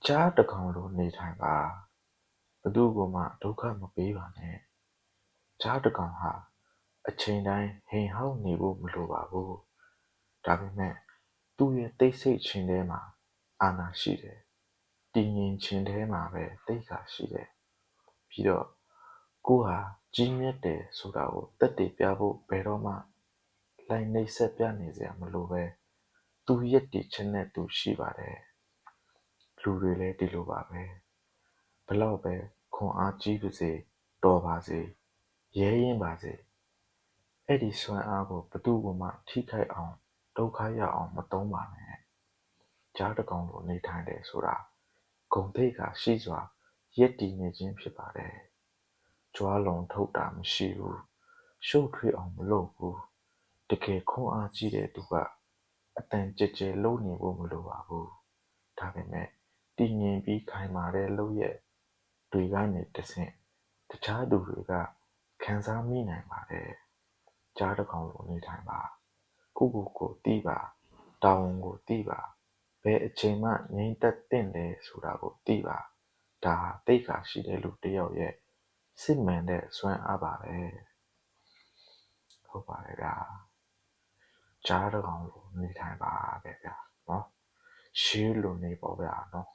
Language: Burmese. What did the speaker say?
ကြားတကောင်လိုနေထိုင်ပါဘသူ့ကိုမှဒုက္ခမပေးပါနဲ့ကြားတကောင်ဟာအချိန်တိုင်းဟိန်ဟောက်နေဖို့မလိုပါဘူးဒါပေမဲ့သူ့ရဲ့တိတ်ဆိတ်ခြင်းထဲမှာအာဏာရှိတယ်တည်ငြိမ်ခြင်းထဲမှာပဲသိက္ခာရှိတယ်ပြီးတော့ကိုယ်ဟာကြီးမြတ်တယ်ဆိုတာကိုသက်သေပြဖို့ဘယ်တော့မှလှိုင်နှိပ်စက်ပြနေစရာမလိုပဲသူရက်တည်ခြင်းနဲ့သူရှိပါတယ်လူတွေလည်းဒီလိုပါပဲဘလောက်ပဲခွန်အားကြီးပါစေတော်ပါစေရဲရင်ပါစေအဲ့ဒီစွမ်းအားကိုဘသူ့ကိုမှထိခိုက်အောင်ဒုက္ခရောက်အောင်မသုံးပါနဲ့ကြားတကောင်လိုနေထိုင်တယ်ဆိုတာဂုဏ်သိက္ခာရှိစွာရက်တည်နေခြင်းဖြစ်ပါတယ်ကြွားလွန်ထုတ်တာမရှိဘူးရှုပ်ထွေးအောင်မလုပ်ဘူးတကယ်ခွန်အားကြီးတဲ့သူကအတန်ကြဲကြဲလုံးနေဖို့မလိုပါဘူးဒါပေမဲ့တည်ငြိမ်ပြီးခိုင်မာတဲ့လုပ်ရက်တွေကနေတဆင့်တခြားသူတွေကခံစားမိနိုင်ပါတယ်ကြားတစ်ကောင်လိုနေထိုင်ပါကိုသိပါတာဝန်ကိုသိပါဘယ်အချိန်မှငြိမ်သက်သင့်တယ်ဆိုတာကိုသိပါဒါဟာသိက္ခာရှိတဲ့လူတစ်ယောက်ရဲ့စစ်မှန်တဲ့စွမ်းအားပါပဲဟုတ်ပါတယ်ဗျာကြားတစ်ကောင်လိုနေထိုင်ပါပဲဗျာနော်ရှေးလိုနေပေါ့ဗျာနော်